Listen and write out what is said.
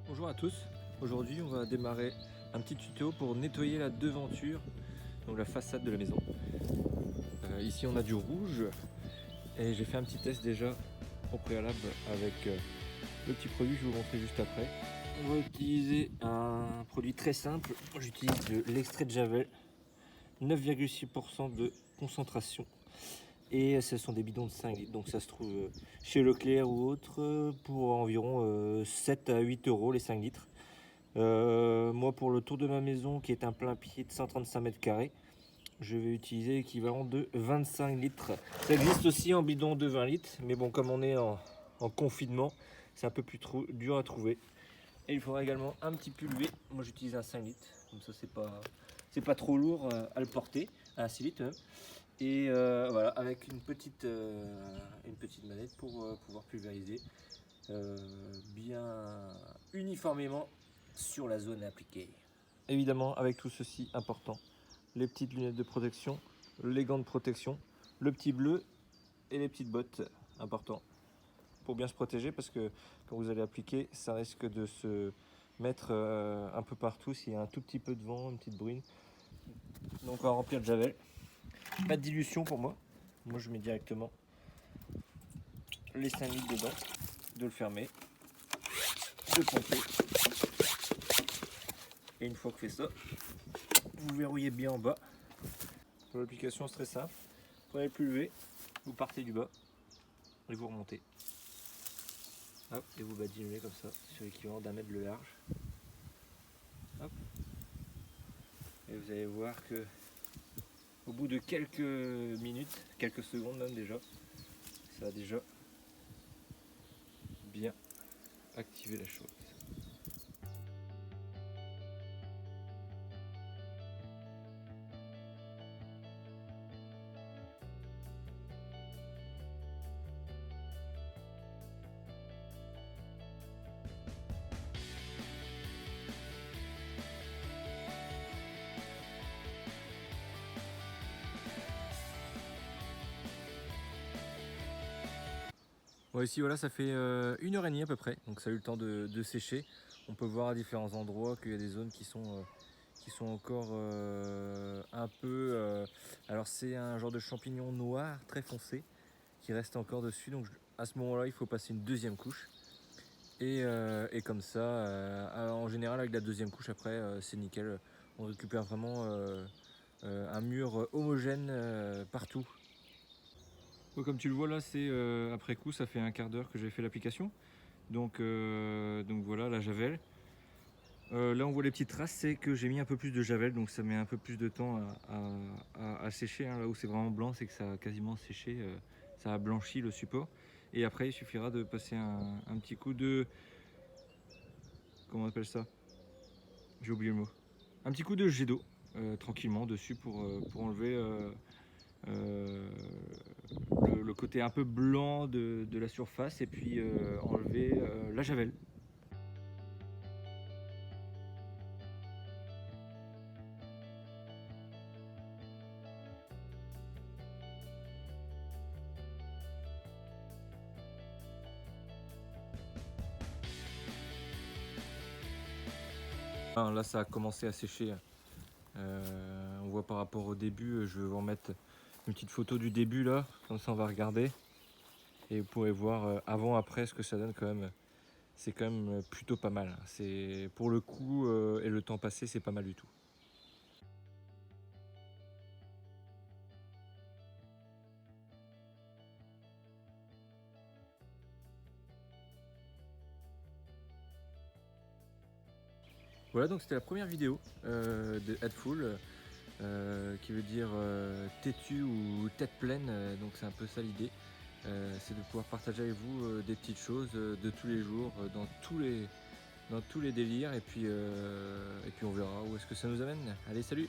Bonjour à tous, aujourd'hui on va démarrer un petit tuto pour nettoyer la devanture, donc la façade de la maison. Ici on a du rouge et j'ai fait un petit test déjà au préalable avec le petit produit, je vais vous montrer juste après. On va utiliser un produit très simple, j'utilise de l'extrait de Javel, 9,6% de concentration. Et ce sont des bidons de 5 litres, donc ça se trouve chez Leclerc ou autre pour environ 7 à 8 euros les 5 litres. Moi pour le tour de ma maison qui est un plein pied de 135 mètres carrés, je vais utiliser l'équivalent de 25 litres. Ça existe aussi en bidon de 20 litres, mais bon comme on est en confinement, c'est un peu plus dur à trouver. Et il faudra également un petit pulvé, moi j'utilise un 5 litres, comme ça c'est pas trop lourd à le porter, un 6 litres même. Et voilà, avec une petite manette pour pouvoir pulvériser bien uniformément sur la zone appliquée. Évidemment, avec tout ceci important, les petites lunettes de protection, les gants de protection, le petit bleu et les petites bottes, important pour bien se protéger, parce que quand vous allez appliquer, ça risque de se mettre un peu partout s'il y a un tout petit peu de vent, une petite bruine. Donc on va remplir de javel. Pas de dilution pour moi. Moi je mets directement les 5 litres dedans, de le fermer, de pomper. Et une fois que fait ça, vous verrouillez bien en bas. Pour l'application c'est très simple. Prenez le pulvé, vous partez du bas et vous remontez. Hop, et vous badigeonnez comme ça sur l'équivalent d'un mètre de large. Hop. Et vous allez voir que au bout de quelques minutes, quelques secondes même déjà, ça a déjà bien activé la chose. Bon, ici voilà, ça fait 1h30 à peu près, donc ça a eu le temps de sécher. On peut voir à différents endroits qu'il y a des zones qui sont encore un peu... alors c'est un genre de champignon noir très foncé qui reste encore dessus, donc à ce moment là il faut passer une deuxième couche. Et comme ça, en général avec la deuxième couche après c'est nickel, on récupère vraiment un mur homogène partout. Comme tu le vois là, c'est après coup, ça fait un quart d'heure que j'ai fait l'application. Donc voilà la javel. Là on voit les petites traces, c'est que j'ai mis un peu plus de javel, donc ça met un peu plus de temps à sécher. Hein. Là où c'est vraiment blanc, c'est que ça a quasiment séché, ça a blanchi le support. Et après il suffira de passer un petit coup de... Comment on appelle ça? J'ai oublié le mot. Un petit coup de jet d'eau, tranquillement dessus pour enlever euh, le côté un peu blanc de la surface et puis enlever la javel. Là ça a commencé à sécher. On voit par rapport au début, je vais vous remettre une petite photo du début là, comme ça on va regarder. Et vous pourrez voir avant après ce que ça donne quand même. C'est quand même plutôt pas mal. C'est pour le coup et le temps passé, c'est pas mal du tout. Voilà, donc c'était la première vidéo de Headful, qui veut dire têtu ou tête pleine, donc c'est un peu ça l'idée. C'est de pouvoir partager avec vous des petites choses de tous les jours, dans tous les délires, et puis on verra où est-ce que ça nous amène. Allez, salut!